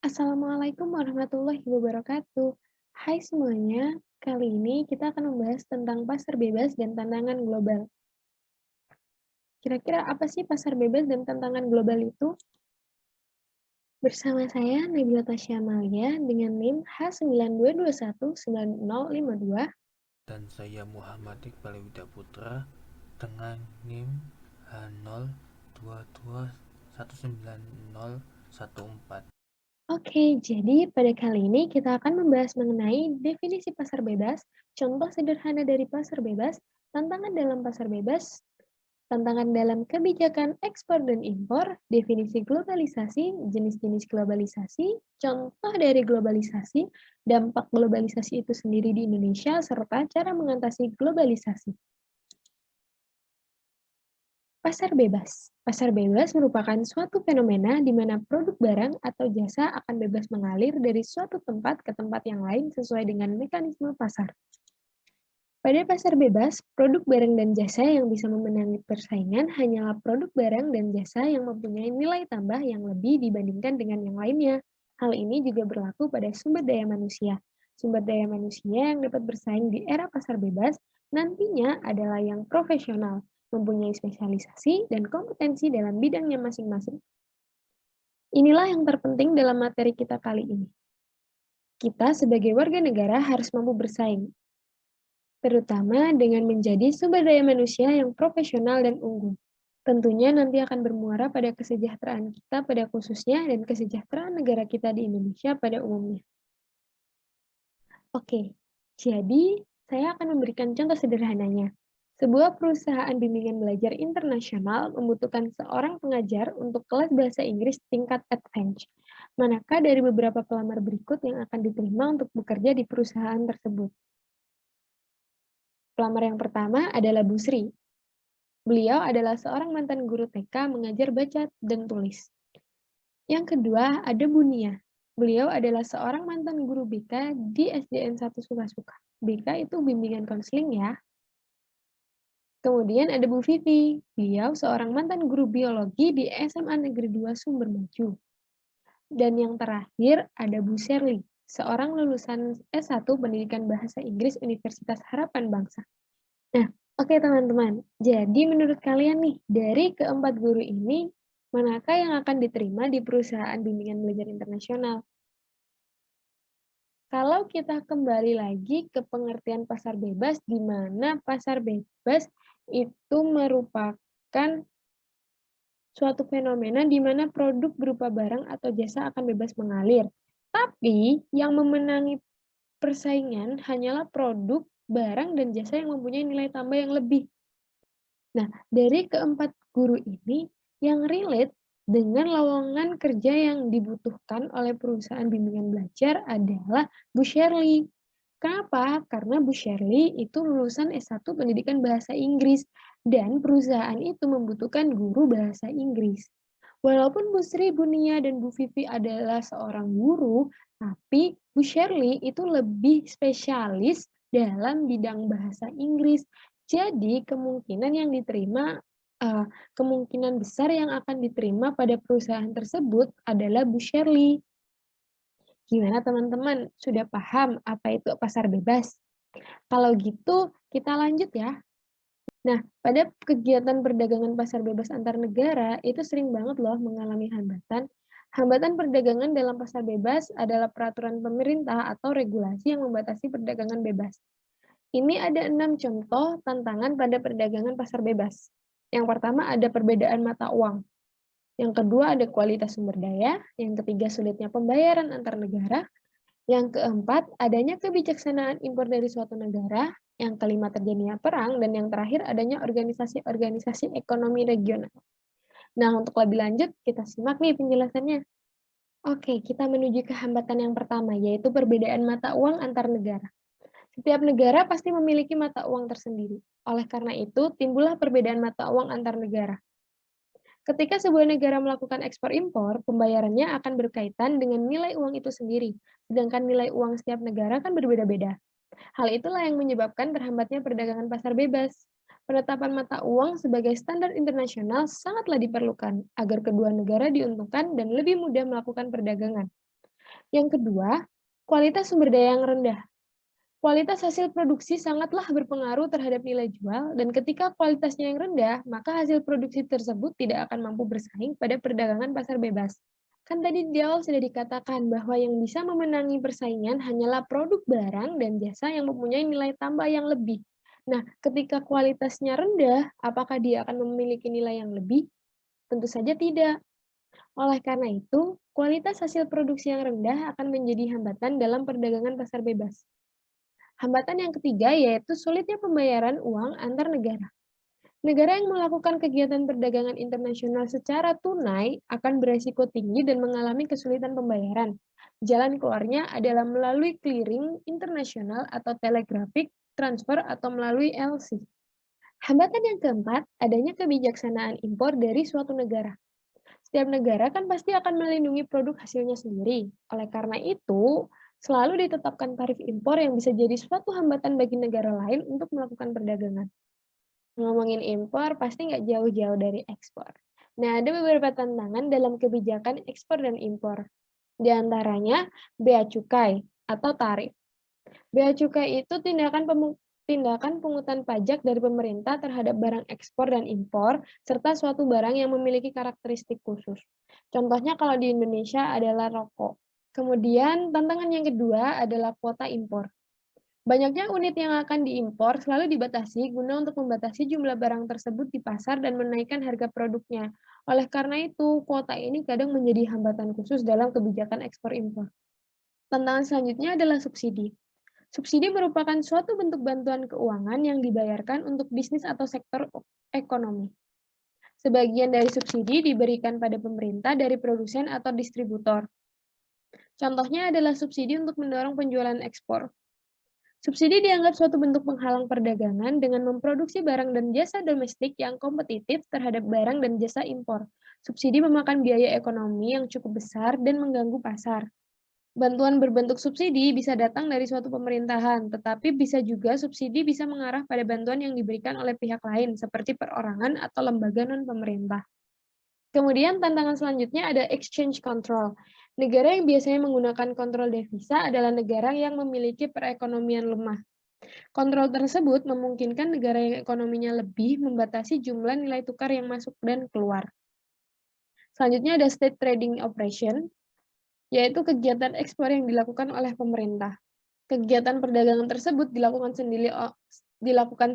Assalamualaikum warahmatullahi wabarakatuh. Hai semuanya, kali ini kita akan membahas tentang pasar bebas dan tantangan global. Kira-kira apa sih pasar bebas dan tantangan global itu? Bersama saya Nabila Tasya Amalia dengan NIM H92219052. Dan saya Muhammad Iqbal Wida Putra dengan NIM H02219014. Oke, jadi pada kali ini kita akan membahas mengenai definisi pasar bebas, contoh sederhana dari pasar bebas, tantangan dalam pasar bebas, tantangan dalam kebijakan ekspor dan impor, definisi globalisasi, jenis-jenis globalisasi, contoh dari globalisasi, dampak globalisasi itu sendiri di Indonesia, serta cara mengatasi globalisasi. Pasar bebas. Pasar bebas merupakan suatu fenomena di mana produk barang atau jasa akan bebas mengalir dari suatu tempat ke tempat yang lain sesuai dengan mekanisme pasar. Pada pasar bebas, produk barang dan jasa yang bisa memenangi persaingan hanyalah produk barang dan jasa yang mempunyai nilai tambah yang lebih dibandingkan dengan yang lainnya. Hal ini juga berlaku pada sumber daya manusia. Sumber daya manusia yang dapat bersaing di era pasar bebas nantinya adalah yang profesional, mempunyai spesialisasi dan kompetensi dalam bidangnya masing-masing. Inilah yang terpenting dalam materi kita kali ini. Kita sebagai warga negara harus mampu bersaing, terutama dengan menjadi sumber daya manusia yang profesional dan unggul. Tentunya nanti akan bermuara pada kesejahteraan kita pada khususnya dan kesejahteraan negara kita di Indonesia pada umumnya. Oke, jadi saya akan memberikan contoh sederhananya. Sebuah perusahaan bimbingan belajar internasional membutuhkan seorang pengajar untuk kelas bahasa Inggris tingkat advance. Manakah dari beberapa pelamar berikut yang akan diterima untuk bekerja di perusahaan tersebut? Pelamar yang pertama adalah Bu Sri. Beliau adalah seorang mantan guru TK mengajar baca dan tulis. Yang kedua ada Bu Nia. Beliau adalah seorang mantan guru BK di SDN 1 Sukasuka. BK itu bimbingan konseling ya. Kemudian ada Bu Vivi. Beliau seorang mantan guru biologi di SMA Negeri 2 Sumbermaju. Dan yang terakhir ada Bu Sherly, seorang lulusan S1 Pendidikan Bahasa Inggris Universitas Harapan Bangsa. Nah, oke teman-teman. Jadi menurut kalian nih, dari keempat guru ini, manakah yang akan diterima di perusahaan bimbingan belajar internasional? Kalau kita kembali lagi ke pengertian pasar bebas, di mana pasar bebas itu merupakan suatu fenomena di mana produk berupa barang atau jasa akan bebas mengalir. Tapi yang memenangi persaingan hanyalah produk, barang, dan jasa yang mempunyai nilai tambah yang lebih. Nah, dari keempat guru ini, yang relate dengan lowongan kerja yang dibutuhkan oleh perusahaan bimbingan belajar adalah Bu Sherly. Kenapa? Karena Bu Sherly itu lulusan S1 Pendidikan Bahasa Inggris dan perusahaan itu membutuhkan guru bahasa Inggris. Walaupun Bu Sri, Bu Nia, dan Bu Vivi adalah seorang guru, tapi Bu Sherly itu lebih spesialis dalam bidang bahasa Inggris. Jadi kemungkinan yang diterima, kemungkinan besar yang akan diterima pada perusahaan tersebut adalah Bu Sherly. Gimana teman-teman? Sudah paham apa itu pasar bebas? Kalau gitu, kita lanjut ya. Nah, pada kegiatan perdagangan pasar bebas antar negara, itu sering banget loh mengalami hambatan. Hambatan perdagangan dalam pasar bebas adalah peraturan pemerintah atau regulasi yang membatasi perdagangan bebas. Ini ada 6 contoh tantangan pada perdagangan pasar bebas. Yang pertama ada perbedaan mata uang. Yang kedua ada kualitas sumber daya. Yang ketiga sulitnya pembayaran antar negara. Yang keempat, adanya kebijaksanaan impor dari suatu negara. Yang kelima, terjadinya perang. Dan yang terakhir, adanya organisasi-organisasi ekonomi regional. Nah, untuk lebih lanjut, kita simak nih penjelasannya. Oke, kita menuju ke hambatan yang pertama, yaitu perbedaan mata uang antar negara. Setiap negara pasti memiliki mata uang tersendiri. Oleh karena itu, timbullah perbedaan mata uang antar negara. Ketika sebuah negara melakukan ekspor impor, pembayarannya akan berkaitan dengan nilai uang itu sendiri, sedangkan nilai uang setiap negara kan berbeda-beda. Hal itulah yang menyebabkan terhambatnya perdagangan pasar bebas. Penetapan mata uang sebagai standar internasional sangatlah diperlukan agar kedua negara diuntungkan dan lebih mudah melakukan perdagangan. Yang kedua, kualitas sumber daya yang rendah. Kualitas hasil produksi sangatlah berpengaruh terhadap nilai jual, dan ketika kualitasnya yang rendah, maka hasil produksi tersebut tidak akan mampu bersaing pada perdagangan pasar bebas. Kan tadi di awal sudah dikatakan bahwa yang bisa memenangi persaingan hanyalah produk barang dan jasa yang mempunyai nilai tambah yang lebih. Nah, ketika kualitasnya rendah, apakah dia akan memiliki nilai yang lebih? Tentu saja tidak. Oleh karena itu, kualitas hasil produksi yang rendah akan menjadi hambatan dalam perdagangan pasar bebas. Hambatan yang ketiga yaitu sulitnya pembayaran uang antar negara. Negara yang melakukan kegiatan perdagangan internasional secara tunai akan beresiko tinggi dan mengalami kesulitan pembayaran. Jalan keluarnya adalah melalui clearing internasional atau telegrafik, transfer, atau melalui LC. Hambatan yang keempat, adanya kebijaksanaan impor dari suatu negara. Setiap negara kan pasti akan melindungi produk hasilnya sendiri. Oleh karena itu, selalu ditetapkan tarif impor yang bisa jadi suatu hambatan bagi negara lain untuk melakukan perdagangan. Ngomongin impor, pasti nggak jauh-jauh dari ekspor. Nah, ada beberapa tantangan dalam kebijakan ekspor dan impor. Di antaranya, bea cukai atau tarif. Bea cukai itu tindakan pungutan pajak dari pemerintah terhadap barang ekspor dan impor, serta suatu barang yang memiliki karakteristik khusus. Contohnya kalau di Indonesia adalah rokok. Kemudian tantangan yang kedua adalah kuota impor. Banyaknya unit yang akan diimpor selalu dibatasi guna untuk membatasi jumlah barang tersebut di pasar dan menaikkan harga produknya. Oleh karena itu, kuota ini kadang menjadi hambatan khusus dalam kebijakan ekspor impor. Tantangan selanjutnya adalah subsidi. Subsidi merupakan suatu bentuk bantuan keuangan yang dibayarkan untuk bisnis atau sektor ekonomi. Sebagian dari subsidi diberikan pada pemerintah dari produsen atau distributor. Contohnya adalah subsidi untuk mendorong penjualan ekspor. Subsidi dianggap suatu bentuk penghalang perdagangan dengan memproduksi barang dan jasa domestik yang kompetitif terhadap barang dan jasa impor. Subsidi memakan biaya ekonomi yang cukup besar dan mengganggu pasar. Bantuan berbentuk subsidi bisa datang dari suatu pemerintahan, tetapi bisa juga subsidi bisa mengarah pada bantuan yang diberikan oleh pihak lain, seperti perorangan atau lembaga non-pemerintah. Kemudian tantangan selanjutnya ada exchange control. Negara yang biasanya menggunakan kontrol devisa adalah negara yang memiliki perekonomian lemah. Kontrol tersebut memungkinkan negara yang ekonominya lebih membatasi jumlah nilai tukar yang masuk dan keluar. Selanjutnya ada state trading operation, yaitu kegiatan ekspor yang dilakukan oleh pemerintah. Kegiatan perdagangan tersebut dilakukan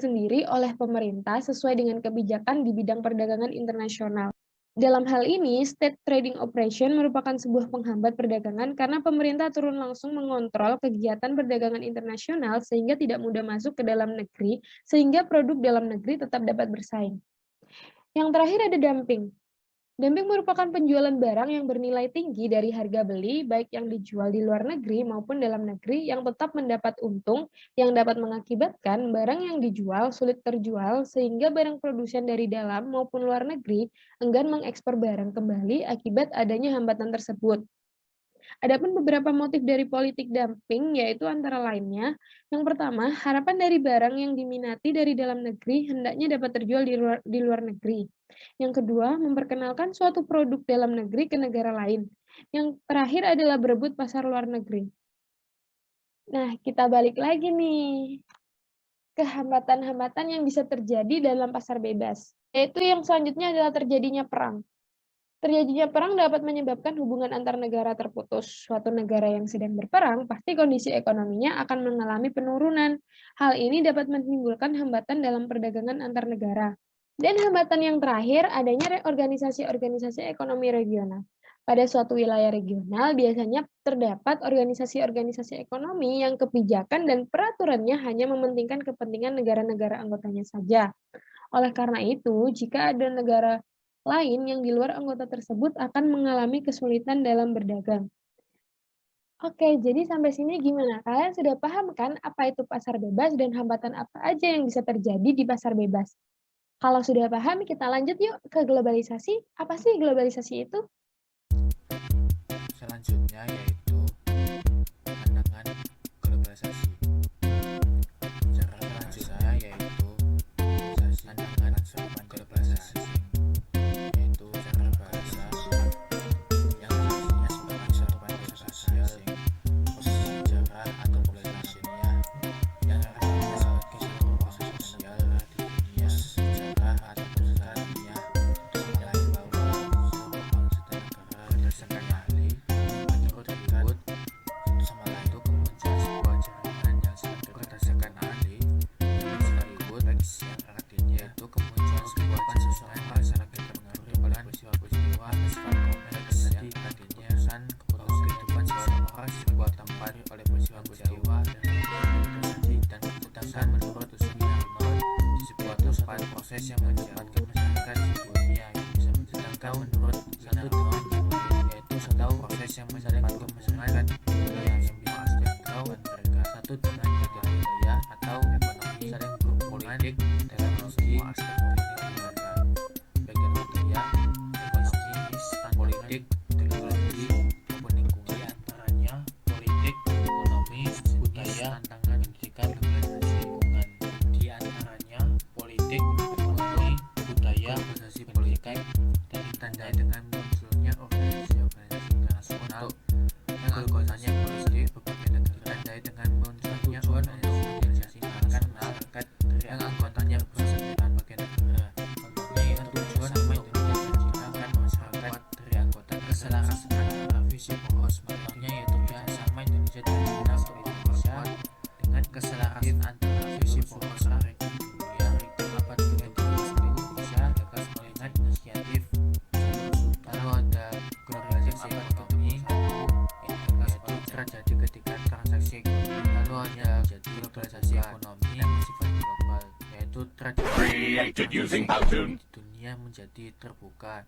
sendiri oleh pemerintah sesuai dengan kebijakan di bidang perdagangan internasional. Dalam hal ini, state trading operation merupakan sebuah penghambat perdagangan karena pemerintah turun langsung mengontrol kegiatan perdagangan internasional sehingga tidak mudah masuk ke dalam negeri, sehingga produk dalam negeri tetap dapat bersaing. Yang terakhir ada dumping. Dumping merupakan penjualan barang yang bernilai tinggi dari harga beli, baik yang dijual di luar negeri maupun dalam negeri, yang tetap mendapat untung, yang dapat mengakibatkan barang yang dijual sulit terjual, sehingga barang produsen dari dalam maupun luar negeri enggan mengekspor barang kembali akibat adanya hambatan tersebut. Adapun beberapa motif dari politik dumping, yaitu antara lainnya, yang pertama, harapan dari barang yang diminati dari dalam negeri hendaknya dapat terjual di luar negeri. Yang kedua, memperkenalkan suatu produk dalam negeri ke negara lain. Yang terakhir adalah berebut pasar luar negeri. Nah, kita balik lagi nih ke hambatan-hambatan yang bisa terjadi dalam pasar bebas. Yaitu yang selanjutnya adalah terjadinya perang. Terjadinya perang dapat menyebabkan hubungan antar negara terputus. Suatu negara yang sedang berperang, pasti kondisi ekonominya akan mengalami penurunan. Hal ini dapat menimbulkan hambatan dalam perdagangan antar negara. Dan hambatan yang terakhir, adanya organisasi-organisasi ekonomi regional. Pada suatu wilayah regional, biasanya terdapat organisasi-organisasi ekonomi yang kebijakan dan peraturannya hanya mementingkan kepentingan negara-negara anggotanya saja. Oleh karena itu, jika ada negara lain yang di luar anggota tersebut akan mengalami kesulitan dalam berdagang. Oke, jadi sampai sini gimana? Kalian sudah paham kan apa itu pasar bebas dan hambatan apa aja yang bisa terjadi di pasar bebas? Kalau sudah paham, kita lanjut yuk ke globalisasi. Apa sih globalisasi itu? Selanjutnya yaitu pandangan globalisasi. Cara selanjutnya yaitu pandangan globalisasi, yaitu cara bahasa yang artinya sebagai suatu sosial oleh peristiwa peristiwa dan keputusan menurut usulnya di sebuah tempat proses yang menyebabkan masyarakat di dunia yang bisa menyenangkan menurut satu teman yaitu satu proses yang menyebabkan masyarakat di dunia yang bisa menjangkau mereka satu dengan budaya atau ekonomi saling berpolitik dalam semua aspek kehidupan bagian budaya, ekonomi, politik, teknologi, maupun lingkungan. Di antaranya politik, ekonomi, budaya, tantangan pendidikan, globalisasi lingkungan. Di antaranya politik, ekonomi, budaya, globalisasi pendidikan, dan ditandai dengan munculnya organisasi-organisasi internasional yang anggotanya politik berbagai negara. Ditandai dengan munculnya organisasi internasional yang anggotanya berasal dari berbagai negara. Contohnya tujuan sama Indonesia dan menciptakan masyarakat dari anggota keselarasan antara visi poros. Contohnya yaitu kerjasama Indonesia dan Indonesia dengan keselarasan antara visi poros dunia terdapat kepentingan Indonesia dapat melihat inisiatif. Lalu ada globalisasi ekonomi yaitu terjadi ketika transaksi ekonomi. Lalu ada globalisasi ekonomi yang bersifat global yaitu terjadi Created using Powtoon. dunia menjadi terbuka.